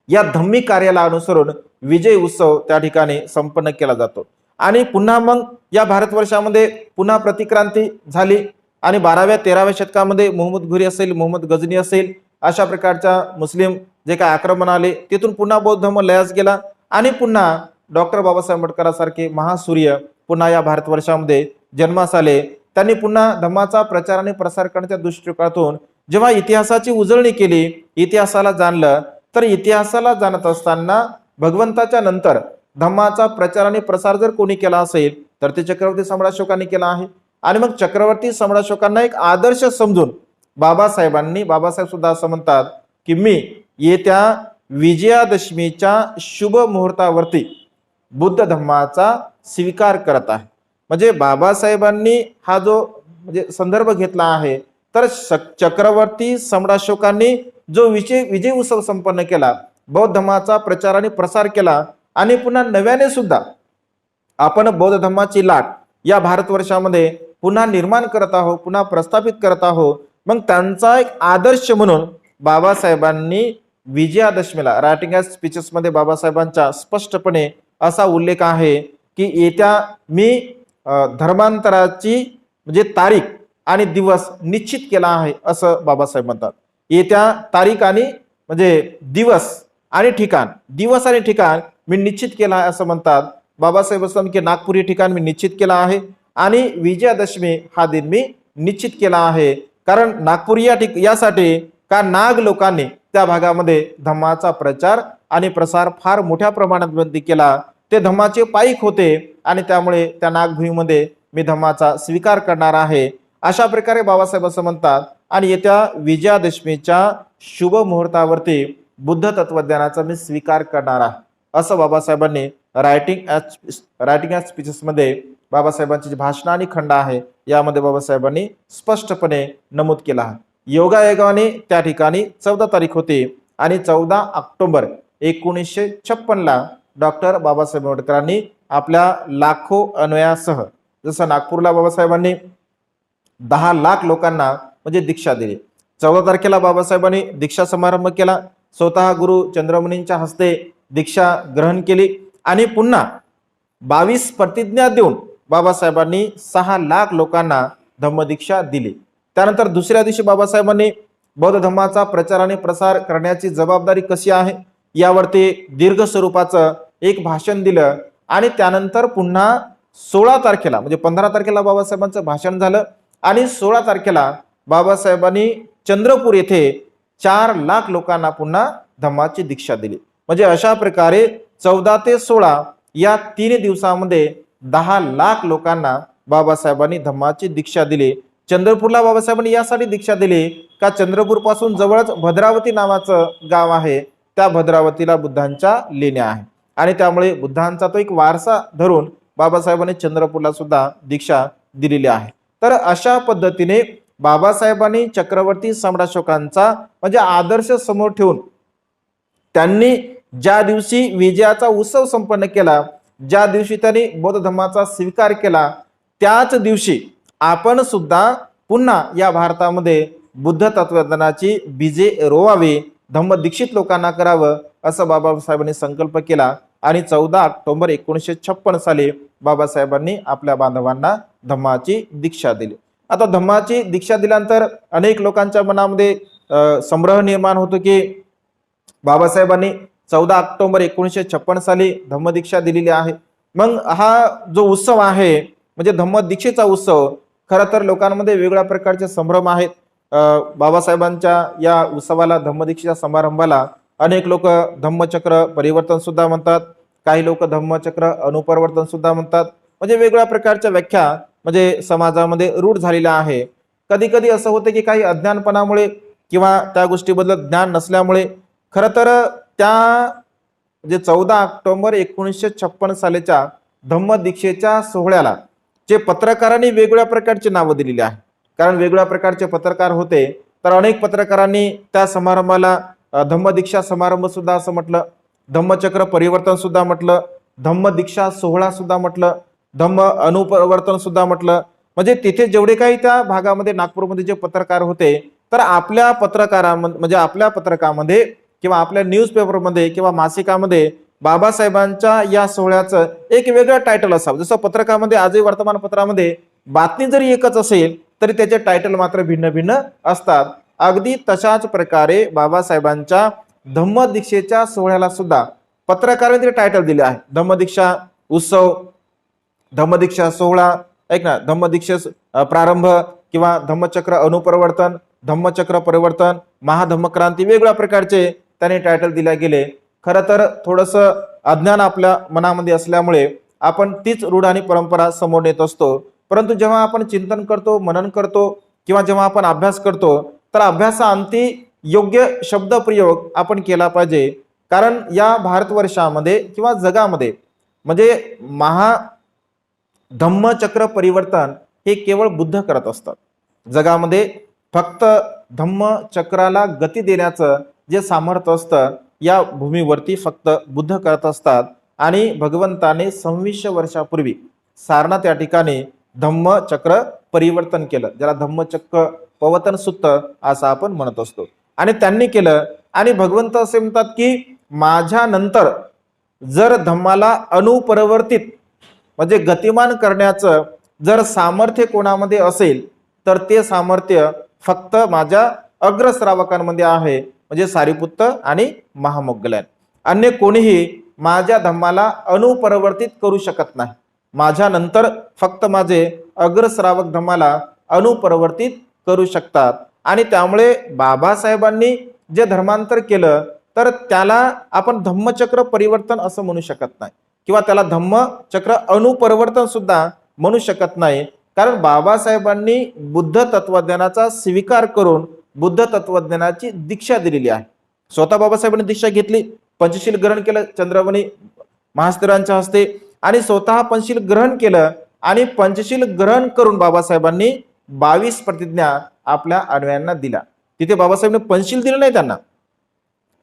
या धार्मिक कार्याला अनुसरून विजय उत्सव त्या ठिकाणी संपन्न केला जातो. आणि पुन्हा मग या भारतवर्षामध्ये पुन्हा प्रतिक्रांती झाली आणि 12व्या-13व्या शतकामध्ये मोहम्मद घुरी असेल, मोहम्मद गजनी असेल, अशा प्रकारच्या मुस्लिम जे काही आक्रमण आले तिथून पुन्हा बौद्ध धर्म लयास गेला आणि पुन्हा डॉक्टर बाबासाहेब आंबेडकरांसारखे महासूर्य पुन्हा या भारतवर्षामध्ये जन्मास आले. त्यांनी पुन्हा धर्माचा प्रचार आणि प्रसार करण्याच्या दृष्टिकोनातून जेव्हा इतिहासाची उजळणी केली, इतिहासाला जाणलं, तर इतिहासाला जाणत असताना भगवंताच्या नंतर धम्माचा प्रचार आणि प्रसार जर कोणी केला असेल तर ते चक्रवर्ती सम्राट अशोकांनी केला आहे. आणि मग चक्रवर्ती सम्राट अशोकांना एक आदर्श समजून बाबासाहेब सुद्धा असं म्हणतात की मी येत्या विजयादशमीच्या शुभ मुहूर्तावरती बुद्ध धम्माचा स्वीकार करत आहे. म्हणजे बाबासाहेबांनी हा जो म्हणजे संदर्भ घेतला आहे, तर चक्रवर्ती सम्राट अशोकांनी जो विजय उत्सव संपन्न केला, बौद्ध धर्माचा प्रचार आणि प्रसार केला आणि पुन्हा नव्याने सुद्धा आपण बौद्ध धर्माची लाट या भारतवर्षामध्ये पुन्हा निर्माण करत आहोत, पुन्हा प्रस्थापित करत आहोत. मग त्यांचा एक आदर्श म्हणून बाबासाहेबांनी विजयादशमीला रायटिंग ॲज स्पीचेस मध्ये बाबासाहेबांचा स्पष्टपणे असा उल्लेख आहे की येत्या मी धर्मांतराची म्हणजे तारीख आणि दिवस निश्चित केला आहे असं बाबासाहेब म्हणतात. येत्या तारीख आणि म्हणजे दिवस आणि ठिकाण मी निश्चित केला आहे असं म्हणतात बाबासाहेब. असं की नागपूर ठिकाण मी निश्चित केला आहे आणि विजयादशमी हा दिन मी निश्चित केला आहे. कारण नागपूर यासाठी का नाग लोकांनी त्या भागामध्ये धम्माचा प्रचार आणि प्रसार फार मोठ्या प्रमाणात केला, ते धम्माचे पाईक होते आणि त्यामुळे त्या नागभूमीमध्ये मी धम्माचा स्वीकार करणार आहे अशा प्रकारे बाबासाहेब असं म्हणतात. आणि येत्या विजयादशमीच्या शुभ मुहूर्तावरती बुद्ध तत्वज्ञानाचा मी स्वीकार करणार आहे असं बाबासाहेबांनी रायटिंग ॲज स्पीचेस मध्ये बाबासाहेबांची भाषण आणि खंड आहे यामध्ये बाबासाहेबांनी स्पष्टपणे नमूद केला आहे. योगायोगाने त्या ठिकाणी 14 तारीख होती आणि 14 ऑक्टोबर 1956 डॉक्टर बाबासाहेब आंबेडकरांनी आपल्या लाखो अन्वयासह, जसं नागपूरला बाबासाहेबांनी 10 लाख लोकांना म्हणजे दीक्षा दिली, 14 तारखेला बाबासाहेबांनी दीक्षा समारंभ केला, स्वतः गुरु चंद्रमणींच्या हस्ते दीक्षा ग्रहण केली आणि पुन्हा 22 प्रतिज्ञा देऊन बाबासाहेबांनी 6 लाख लोकांना धम्मदीक्षा दिली. त्यानंतर दुसऱ्या दिवशी बाबासाहेबांनी बौद्ध धर्माचा प्रचार आणि प्रसार करण्याची जबाबदारी कशी आहे यावरती दीर्घ स्वरूपाचं एक भाषण दिलं. आणि त्यानंतर पुन्हा 16 तारखेला म्हणजे 15 तारखेला बाबासाहेबांचं भाषण झालं आणि 16 तारखेला बाबासाहेबांनी चंद्रपूर येथे 4 लाख लोकांना पुन्हा धम्माची दीक्षा दिली. म्हणजे अशा प्रकारे 14 ते 16 या 3 दिवसामध्ये 10 लाख लोकांना बाबासाहेबांनी धम्माची दीक्षा दिली. चंद्रपूरला बाबासाहेबांनी यासाठी दीक्षा दिली का चंद्रपूर पासून जवळच भद्रावती नावाचं गाव आहे, त्या भद्रावतीला बुद्धांच्या लेण्या आहे आणि त्यामुळे बुद्धांचा तो एक वारसा धरून बाबासाहेबांनी चंद्रपूरला सुद्धा दीक्षा दिलेली आहे. तर अशा पद्धतीने बाबासाहेबांनी चक्रवर्ती सम्राट अशोकांचा म्हणजे आदर्श समोर ठेवून त्यांनी ज्या दिवशी विजयाचा उत्सव संपन्न केला, ज्या दिवशी त्यांनी बौद्ध धर्माचा स्वीकार केला, त्याच दिवशी आपण सुद्धा पुन्हा या भारतामध्ये बुद्ध तत्वज्ञानाची बीजे रोवावी, धम्म दीक्षित लोकांना करावं असं बाबासाहेबांनी संकल्प केला आणि 14 ऑक्टोबर 1956 साली बाबासाहेबांनी आपल्या बांधवांना धम्माची दीक्षा दिली. आता धम्माची दीक्षा दिल्यानंतर अनेक लोकांच्या मनामध्ये संभ्रम निर्माण होतो की बाबासाहेबांनी 14 ऑक्टोबर 1956 साली धम्मदीक्षा दिलेली आहे. मग हा जो उत्सव आहे म्हणजे धम्मदीक्षेचा उत्सव, खरं तर लोकांमध्ये वेगळ्या प्रकारचे संभ्रम आहेत. बाबासाहेबांच्या या उत्सवाला, धम्मदीक्षेच्या समारंभाला अनेक लोक धम्मचक्र परिवर्तन सुद्धा म्हणतात, काही लोक धम्मचक्र अनुपरिवर्तन सुद्धा म्हणतात. म्हणजे वेगवेगळ्या प्रकारच्या व्याख्या म्हणजे समाजामध्ये रूढ झालेल्या आहे. कधी कधी असं होतं की काही अज्ञानपणामुळे किंवा त्या गोष्टीबद्दल ज्ञान नसल्यामुळे खरं तर त्या जे 14 ऑक्टोबर 1956 सालीच्या धम्मदीक्षेच्या सोहळ्याला जे पत्रकारांनी वेगवेगळ्या प्रकारची नावं दिलेली आहे. कारण वेगवेगळ्या प्रकारचे पत्रकार होते, तर अनेक पत्रकारांनी त्या समारंभाला धम्मदीक्षा समारंभ सुद्धा असं म्हटलं, धम्मचक्र परिवर्तन सुद्धा म्हटलं, धम्मदीक्षा सोहळा सुद्धा म्हटलं, धम्म अनुपरिवर्तन सुद्धा म्हटलं. म्हणजे तिथे जेवढे काही त्या भागामध्ये नागपूरमध्ये जे पत्रकार होते, तर आपल्या पत्रकारांमध्ये म्हणजे आपल्या पत्रकामध्ये किंवा आपल्या न्यूजपेपरमध्ये किंवा मासिकामध्ये बाबासाहेबांच्या या सोहळ्याचं एक वेगळं टायटल असावं. जसं पत्रकामध्ये आजही वर्तमानपत्रामध्ये बातमी जरी एकच असेल तरी त्याचे टायटल मात्र भिन्न भिन्न असतात. अगदी तशाच प्रकारे बाबासाहेबांच्या धम्मदीक्षेच्या सोहळ्याला सुद्धा पत्रकारांनी टायटल दिले आहे. धम्मदीक्षा उत्सव, धम्मदीक्षा सोहळा, ऐक ना, धम्मदीक्षेस प्रारंभ किंवा धम्मचक्र अनुपरिवर्तन, धम्मचक्र परिवर्तन, महाधम्मक्रांती, वेगवेगळ्या प्रकारचे त्याने टायटल दिले गेले. खरं तर थोडंसं अज्ञान आपल्या मनामध्ये असल्यामुळे आपण तीच रूढ आणि परंपरा समोर नेत असतो. परंतु जेव्हा आपण चिंतन करतो, मनन करतो किंवा जेव्हा आपण अभ्यास करतो, तर अभ्यासाअंती योग्य शब्दप्रयोग आपण केला पाहिजे. कारण या भारतवर्षामध्ये किंवा जगामध्ये म्हणजे धम्मचक्र परिवर्तन हे केवळ बुद्ध करत असतात. जगामध्ये फक्त धम्मचक्राला गती देण्याचं जे सामर्थ्य असतं या भूमीवरती फक्त बुद्ध करत असतात. आणि भगवंताने 2600 वर्षापूर्वी सारनाथ या ठिकाणी धम्मचक्र परिवर्तन केलं, ज्याला धम्मचक्र पवतन सुत्त असं आपण म्हणत असतो. आणि त्यांनी केलं. आणि भगवंत असे म्हणतात की माझ्या नंतर जर धम्माला अनुपरिवर्तित म्हणजे गतिमान करण्याचं जर सामर्थ्य कोणामध्ये असेल तर ते सामर्थ्य फक्त माझ्या अग्रश्रावकांमध्ये आहे, म्हणजे सारिपुत्त आणि महामोग्गलायन. अन्य कोणीही माझ्या धम्माला अनुपरिवर्तित करू शकत नाही. माझ्या नंतर फक्त माझे अग्रश्रावक धम्माला अनुपरिवर्तित करू शकतात. आणि त्यामुळे बाबासाहेबांनी जे धर्मांतर केलं तर त्याला आपण धम्मचक्र परिवर्तन असं म्हणू शकत नाही किंवा त्याला धम्मचक्र अनुपरिवर्तन सुद्धा म्हणू शकत नाही. कारण बाबासाहेबांनी बुद्ध तत्वज्ञानाचा स्वीकार करून बुद्ध तत्वज्ञानाची दीक्षा दिलेली आहे. स्वतः बाबासाहेबांनी दीक्षा घेतली, पंचशील ग्रहण केलं चंद्रमणी महास्थिरांच्या हस्ते, आणि स्वतः पंचशील ग्रहण केलं. आणि पंचशील ग्रहण करून बाबासाहेबांनी 22 प्रतिज्ञा आपल्या अन्वयांना दिल्या. तिथे बाबासाहेबांनी पंचशील दिलं नाही, त्यांना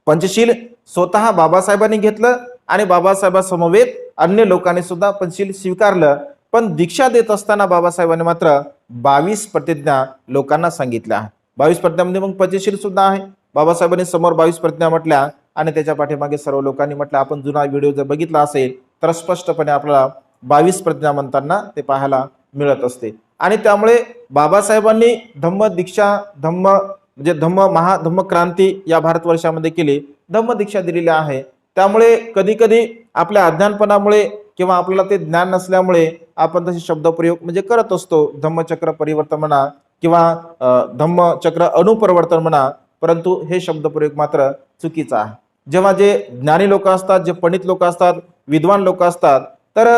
पंचशील स्वतः बाबासाहेबांनी घेतलं आणि बाबासाहेबांसमवेत अन्य लोकांनी सुद्धा पंचशील स्वीकारलं. पण दीक्षा देत असताना बाबासाहेबांनी मात्र 22 प्रतिज्ञा लोकांना सांगितल्या आहेत. 22 प्रतिज्ञामध्ये मग पंचशील सुद्धा आहे. बाबासाहेबांनी समोर 22 प्रतिज्ञा म्हटल्या आणि त्याच्या पाठीमागे सर्व लोकांनी म्हटलं. आपण जुना व्हिडिओ जर बघितला असेल तर स्पष्टपणे आपल्याला 22 प्रतिज्ञा म्हणताना ते पाहायला मिळत असते. आणि त्यामुळे बाबासाहेबांनी धम्मदीक्षा म्हणजे महाधम्मक्रांती या भारतवर्षामध्ये केली, धम्मदीक्षा दिलेली आहे. त्यामुळे कधी कधी आपल्या अज्ञानपणामुळे किंवा आपल्याला ते ज्ञान नसल्यामुळे आपण तसे शब्दप्रयोग म्हणजे करत असतो. धम्मचक्र परिवर्तन म्हणा किंवा धम्मचक्र अनुपरिवर्तन म्हणा, परंतु हे शब्दप्रयोग मात्र चुकीचा आहे. जेव्हा जे ज्ञानी लोक असतात, जे पंडित लोक असतात, विद्वान लोक असतात, तर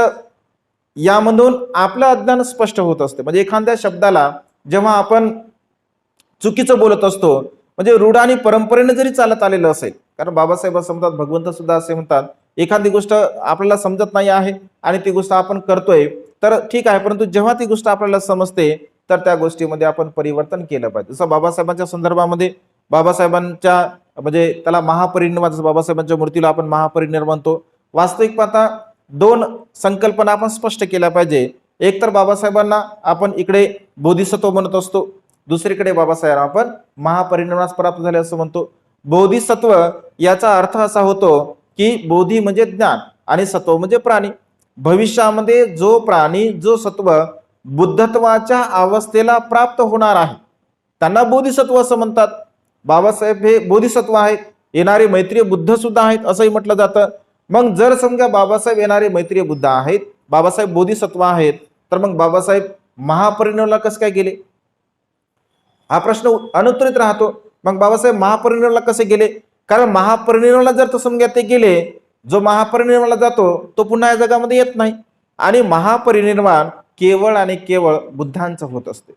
यामधून आपलं अज्ञान स्पष्ट होत असते. म्हणजे एखाद्या शब्दाला जेव्हा आपण चुकीचं बोलत असतो, म्हणजे रूढ आणि परंपरेने जरी चालत आलेलं असेल, कारण बाबासाहेब असं म्हणतात, भगवंत सुद्धा असे म्हणतात, एखादी गोष्ट आपल्याला समजत नाही आहे आणि ती गोष्ट आपण करतोय तर ठीक आहे, परंतु जेव्हा ती गोष्ट आपल्याला समजते तर त्या गोष्टीमध्ये आपण परिवर्तन केलं पाहिजे. जसं बाबासाहेबांच्या संदर्भामध्ये बाबासाहेबांच्या म्हणजे त्याला महापरिनिर्वाण, जसं बाबासाहेबांच्या मूर्तीला आपण महापरिनिर्वाण म्हणतो. वास्तविक पाहता 2 संकल्पना आपण स्पष्ट केल्या पाहिजे. एक तर बाबासाहेबांना आपण इकडे बोधिसत्व म्हणत असतो, दुसरीकडे बाबासाहेब आपण महापरिनिर्वाणास प्राप्त झाले असं म्हणतो. बोधिसत्व याचा अर्थ असा होतो की बोधी म्हणजे ज्ञान आणि सत्व म्हणजे प्राणी. भविष्यामध्ये जो प्राणी जो सत्व बुद्धत्वाच्या अवस्थेला प्राप्त होणार आहे त्यांना बोधिसत्व असं म्हणतात. बाबासाहेब हे बोधिसत्व आहेत. येणारे मैत्रीय बुद्ध सुद्धा आहेत असंही म्हटलं जातं. मग जर समजा बाबासाहेब येणारे मैत्रीय बुद्ध आहेत, बाबासाहेब बोधिसत्व आहेत, तर मग बाबासाहेब महापरिनिर्वाणाला कसं काय गेले, हा प्रश्न अनुत्तरित राहतो. मग बाबासाहेब महापरिनिर्वाणाला कसे गेले? कारण महापरिनिर्वाणाला जर तर समजा ते गेले, जो महापरिनिर्वाणाला जातो तो पुन्हा या जगामध्ये येत नाही. आणि महापरिनिर्वाण केवळ आणि केवळ बुद्धांचं होत असते.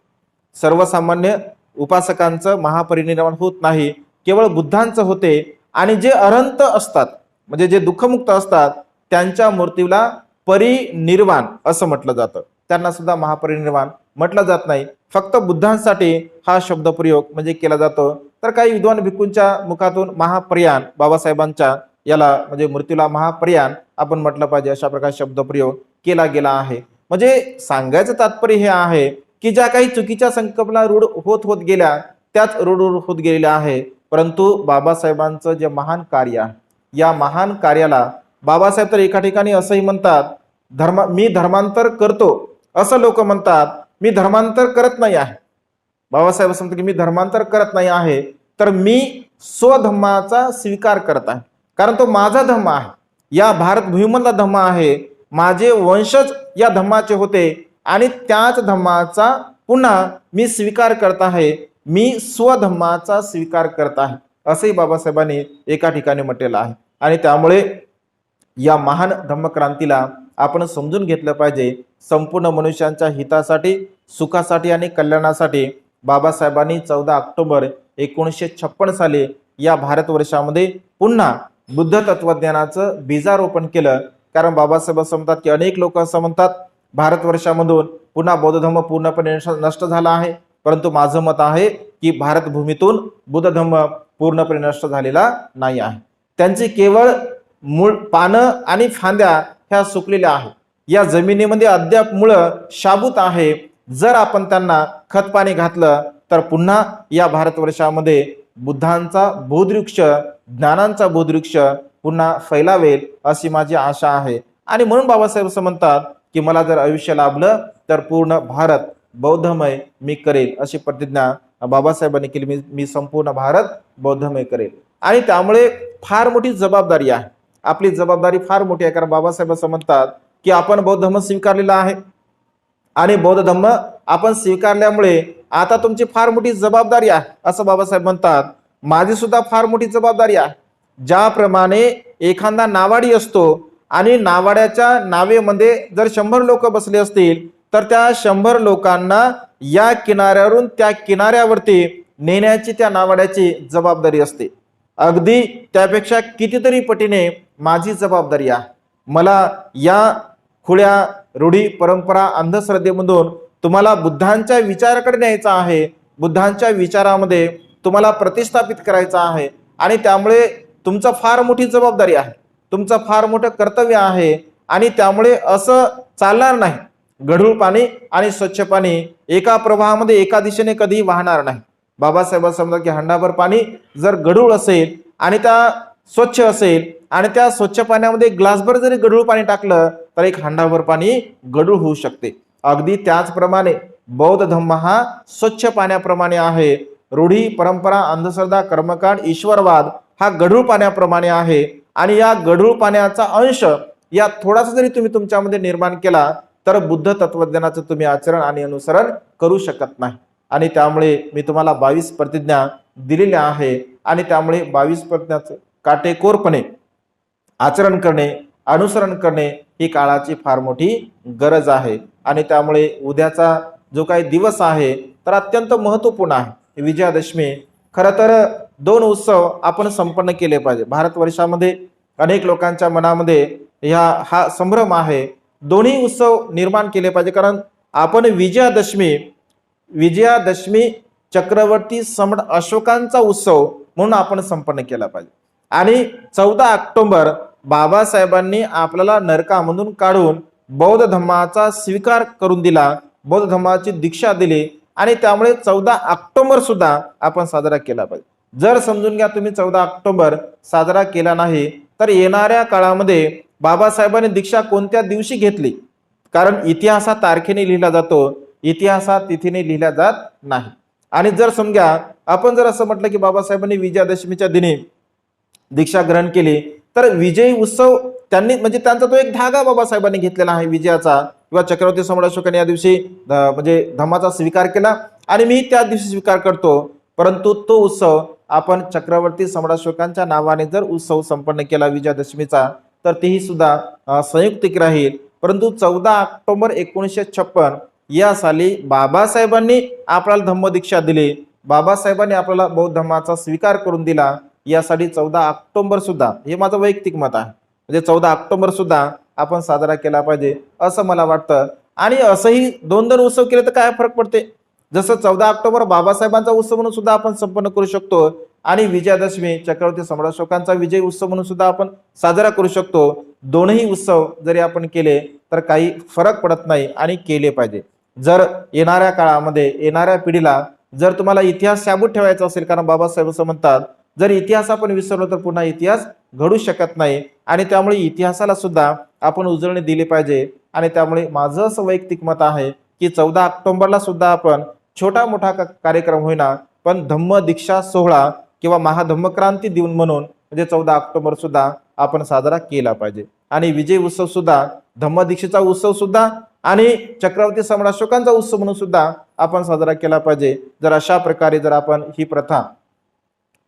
सर्वसामान्य उपासकांचं महापरिनिर्वाण होत नाही, केवळ बुद्धांचं होते. आणि जे अनंत असतात म्हणजे जे दुःखमुक्त असतात त्यांच्या मूर्तीला परिनिर्वाण असं म्हटलं जातं. त्यांना सुद्धा महापरिनिर्वाण म्हटलं जात नाही. फक्त बुद्धांसाठी हा शब्दप्रयोग म्हणजे केला जातो. तर काही विद्वान भिक्खूंच्या मुखातून महाप्रयाण बाबासाहेबांच्या याला म्हणजे मूर्तीला महाप्रयाण आपण म्हटलं पाहिजे अशा प्रकारे शब्दप्रयोग केला गेला आहे. म्हणजे सांगायचं तात्पर्य हे आहे की ज्या काही चुकीच्या संकल्पना रूढ होत होत गेल्या त्याच रूढ होत गेलेल्या आहे. परंतु बाबासाहेबांचं जे महान कार्य आहे, या महान कार्याला बाबासाहेब तर एका ठिकाणी असंही म्हणतात, मी धर्मांतर करतो असं लोक म्हणतात, मी धर्मांतर करत नाही आहे. बाबासाहेब असं म्हणतात की मी धर्मांतर करत नाही आहे, तर मी स्वधर्माचा स्वीकार करत आहे. कारण तो माझा धर्म आहे, या भारतभूमीमधला धर्म आहे, माझे वंशज या धर्माचे होते आणि त्याच धर्माचा पुन्हा मी स्वीकार करत आहे, मी स्वधर्माचा स्वीकार करत आहे असंही बाबासाहेबांनी एका ठिकाणी म्हटलेलं आहे. आणि त्यामुळे या महान धम्मक्रांतीला आपण समजून घेतलं पाहिजे. संपूर्ण मनुष्यांच्या हितासाठी, सुखासाठी आणि कल्याणासाठी बाबासाहेबांनी 14 ऑक्टोबर 1956 साली या भारतवर्षामध्ये पुन्हा बुद्ध तत्वज्ञानाचं बीजारोपण केलं. कारण बाबासाहेब असं म्हणतात की अनेक लोक असं म्हणतात भारतवर्षामधून पुन्हा बौद्ध धर्म पूर्णपणे नष्ट झाला आहे, परंतु माझं मत आहे की भारतभूमीतून बुद्ध धर्म पूर्णपणे नष्ट झालेला नाही आहे. त्यांची केवळ मूळ पानं आणि फांद्या ह्या सुकलेल्या आहेत. या जमिनीमध्ये अद्याप मुळं शाबूत आहे. जर आपण त्यांना खत पाणी घातलं तर पुन्हा या भारतवर्षामध्ये बुद्धांचा बोधवृक्ष, ज्ञानांचा बोधवृक्ष पुन्हा फैलावेल अशी माझी आशा आहे. आणि म्हणून बाबासाहेब असं म्हणतात की मला जर आयुष्य लाभलं तर पूर्ण भारत बौद्धमय मी करेल अशी प्रतिज्ञा बाबासाहेबांनी केली. मी संपूर्ण भारत बौद्धमय करेल. आणि त्यामुळे फार मोठी जबाबदारी आहे, आपली जबाबदारी फार मोठी आहे. कारण बाबासाहेब असं म्हणतात की आपण बौद्ध धर्म स्वीकारलेला आहे आणि बौद्ध धर्म आपण स्वीकारल्यामुळे आता तुमची फार मोठी जबाबदारी आहे असं बाबासाहेब म्हणतात. माझी सुद्धा फार मोठी जबाबदारी आहे. ज्याप्रमाणे एखादा नावाडी असतो आणि नावाड्याच्या नावेमध्ये जर 100 लोक बसले असतील तर त्या 100 लोकांना या किनाऱ्यावरून त्या किनाऱ्यावरती नेण्याची त्या नावाड्याची जबाबदारी असते. अगदी त्यापेक्षा कितीतरी पटीने माझी जबाबदारी आहे. मला या खुळ्या रूढी परंपरा अंधश्रद्धेमधून तुम्हाला बुद्धांच्या विचाराकडे न्यायचं आहे, बुद्धांच्या विचारामध्ये तुम्हाला प्रतिष्ठापित करायचं आहे. आणि त्यामुळे तुमचं फार मोठी जबाबदारी आहे, तुमचं फार मोठं कर्तव्य आहे. आणि त्यामुळे असं चालणार नाही, गढूळ पाणी आणि स्वच्छ पाणी एका प्रवाहामध्ये एका दिशेने कधी वाहणार नाही. बाबासाहेब समजा की हंडाभर पाणी जर गढूळ असेल आणि त्या स्वच्छ असेल आणि त्या स्वच्छ पाण्यामध्ये ग्लासभर जरी गढूळ पाणी टाकलं तर एक हंडाभर पाणी गढूळ होऊ शकते. अगदी त्याचप्रमाणे बौद्ध धम्म हा स्वच्छ पाण्याप्रमाणे आहे. रूढी परंपरा अंधश्रद्धा कर्मकांड ईश्वरवाद हा गढूळ पाण्याप्रमाणे आहे. आणि या गढूळ पाण्याचा अंश या थोडासा जरी तुम्ही तुमच्यामध्ये निर्माण केला तर बुद्ध तत्वज्ञानाचं तुम्ही आचरण आणि अनुसरण करू शकत नाही. आणि त्यामुळे मी तुम्हाला 22 प्रतिज्ञा दिलेल्या आहे. आणि त्यामुळे 22 प्रतिज्ञाचं काटेकोरपणे आचरण करणे, अनुसरण करणे ही काळाची फार मोठी गरज आहे. आणि त्यामुळे उद्याचा जो काही दिवस आहे तर अत्यंत महत्त्वपूर्ण आहे. विजयादशमी खरं तर 2 उत्सव आपण संपन्न केले पाहिजे. भारतवर्षामध्ये अनेक लोकांच्या मनामध्ये हा संभ्रम आहे. दोन्ही उत्सव निर्माण केले पाहिजे. कारण आपण विजयादशमी चक्रवर्ती सम्राट अशोकांचा उत्सव म्हणून आपण संपन्न केला पाहिजे. आणि 14 ऑक्टोबर बाबासाहेबांनी आपल्याला नरकामधून काढून बौद्ध धर्माचा स्वीकार करून दिला, बौद्ध धर्माची दीक्षा दिली. आणि त्यामुळे 14 ऑक्टोबर सुद्धा आपण साजरा केला पाहिजे. जर समजून घ्या तुम्ही 14 ऑक्टोबर साजरा केला नाही तर येणाऱ्या काळामध्ये बाबासाहेबांनी दीक्षा कोणत्या दिवशी घेतली, कारण इतिहास हा तारखेने लिहिला जातो, इतिहास हा तिथीने लिहिला जात नाही. आणि जर समजा आपण जर असं म्हटलं की बाबासाहेबांनी विजयादशमीच्या दिनी दीक्षा ग्रहण केली, तर विजयी उत्सव त्यांनी म्हणजे त्यांचा तो एक धागा बाबासाहेबांनी घेतलेला आहे विजयाचा, किंवा चक्रवर्ती सम्राट अशोकाने या दिवशी म्हणजे धम्माचा स्वीकार केला आणि मी त्या दिवशी स्वीकार करतो. परंतु तो उत्सव आपण चक्रवर्ती सम्राट अशोकांच्या नावाने जर उत्सव संपन्न केला विजयादशमीचा, तर तेही सुद्धा संयुक्तिक राहील. परंतु 14 ऑक्टोबर 1956 या साली बाबासाहेबांनी आपल्याला धम्मदीक्षा दिली, बाबासाहेबांनी आपल्याला बौद्ध धर्माचा स्वीकार करून दिला. यासाठी 14 ऑक्टोबर सुद्धा, हे माझं वैयक्तिक मत आहे, म्हणजे 14 ऑक्टोबर सुद्धा आपण साजरा केला पाहिजे असं मला वाटतं. आणि असंही दोन दोन उत्सव केले तर काय फरक पडते. जसं 14 ऑक्टोबर बाबासाहेबांचा उत्सव म्हणून सुद्धा आपण संपन्न करू शकतो आणि विजयादशमी चक्रवर्ती सम्राट अशोकांचा विजय उत्सव म्हणून सुद्धा आपण साजरा करू शकतो. दोनही उत्सव जरी आपण केले तर काही फरक पडत नाही आणि केले पाहिजे. जर येणाऱ्या काळामध्ये येणाऱ्या पिढीला जर तुम्हाला इतिहास शाबूत ठेवायचा असेल, कारण बाबासाहेब असं म्हणतात, जर इतिहास आपण विसरलो तर पुन्हा इतिहास घडू शकत नाही, आणि त्यामुळे इतिहासाला सुद्धा आपण उजळणी दिली पाहिजे. आणि त्यामुळे माझं असं वैयक्तिक मत आहे की 14 ऑक्टोबरला सुद्धा आपण छोटा मोठा कार्यक्रम होईना, पण धम्म दीक्षा सोहळा किंवा महाधम्मक्रांती दिन म्हणून म्हणजे 14 ऑक्टोबर सुद्धा आपण साजरा केला पाहिजे. आणि विजय उत्सव सुद्धा, धम्मदीक्षेचा उत्सव सुद्धा आणि चक्रवर्ती सम्राट अशोकांचा उत्सव म्हणून सुद्धा आपण साजरा केला पाहिजे. जर अशा प्रकारे जर आपण ही प्रथा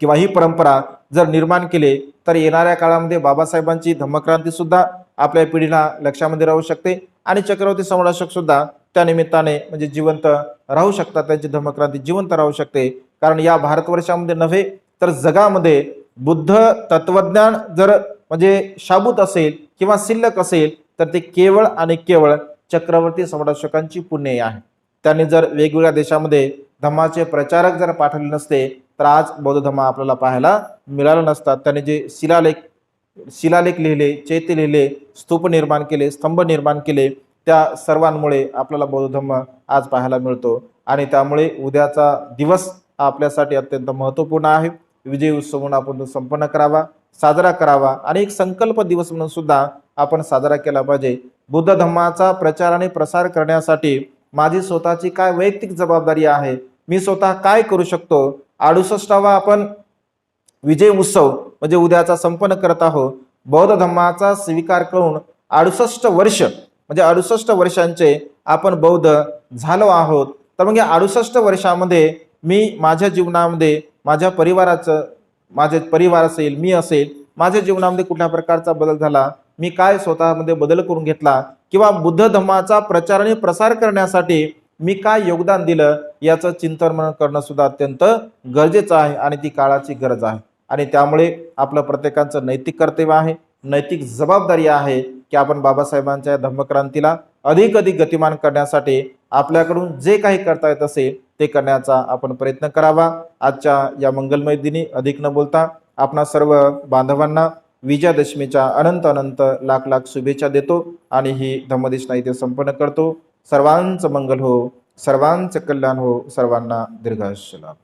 किंवा ही परंपरा जर निर्माण केली, तर येणाऱ्या काळामध्ये बाबासाहेबांची धम्मक्रांती सुद्धा आपल्या पिढीला लक्षामध्ये राहू शकते आणि चक्रवर्ती सम्राट अशोक सुद्धा त्या निमित्ताने म्हणजे जिवंत राहू शकतात, त्यांची धम्मक्रांती जिवंत राहू शकते. कारण या भारतवर्षामध्ये नव्हे तर जगामध्ये बुद्ध तत्वज्ञान जर म्हणजे शाबूत असेल किंवा शिल्लक असेल, तर ते केवळ आणि केवळ चक्रवर्ती सम्राट अशोकांची पुण्य आहे. त्यांनी जर वेगवेगळ्या देशामध्ये धम्माचे प्रचारक जर पाठवले नसते, तर आज बौद्ध धम्म आपल्याला पाहायला मिळाला नसतात. त्यांनी जे शिलालेख लिहिले, चैत्य लिहिले, स्तूप निर्माण केले, स्तंभ निर्माण केले, त्या सर्वांमुळे आपल्याला बौद्ध धम्म आज पाहायला मिळतो. आणि त्यामुळे उद्याचा दिवस आपल्यासाठी अत्यंत महत्त्वपूर्ण आहे. विजय उत्सव म्हणून आपण तो संपन्न करावा, साजरा करावा आणि एक संकल्प दिवस म्हणून सुद्धा आपण साजरा केला पाहिजे. बुद्ध धम्माचा प्रचार आणि प्रसार करण्यासाठी माझी स्वतःची काय वैयक्तिक जबाबदारी आहे, मी स्वतः काय करू शकतो. 68वा आपण विजय उत्सव म्हणजे उद्याचा संपन्न करत आहोत. बौद्ध धम्माचा स्वीकार करून 68 वर्ष म्हणजे 68 वर्षांचे आपण बौद्ध झालो आहोत. तर मग या 68 वर्षामध्ये मी माझ्या जीवनामध्ये माझ्या परिवाराचं, माझे परिवार असेल, मी असेल, माझ्या जीवनामध्ये कुठल्या प्रकारचा बदल झाला, मी काय स्वतःमध्ये बदल करून घेतला, किंवा बुद्ध धम्माचा प्रचार आणि प्रसार करण्यासाठी मी काय योगदान दिलं, याचं चिंतन करणं सुद्धा अत्यंत गरजेचं आहे आणि ती काळाची गरज आहे. आणि त्यामुळे आपलं प्रत्येकाचं नैतिक कर्तव्य आहे, नैतिक जबाबदारी आहे की आपण बाबासाहेबांच्या धम्मक्रांतीला अधिक गतिमान करण्यासाठी आपल्याकडून जे काही करता येत असेल ते करण्याचा आपण प्रयत्न करावा. आजच्या या मंगलमय दिनी अधिक न बोलता आपणा सर्व बांधवांना विजयादशमीच्या अनंत लाख लाख शुभेच्छा देतो आणि ही धम्मदेशना इथे संपन्न करतो. सर्वांचं मंगल हो, सर्वांचं कल्याण हो, सर्वांना दीर्घायुष्य लाभो.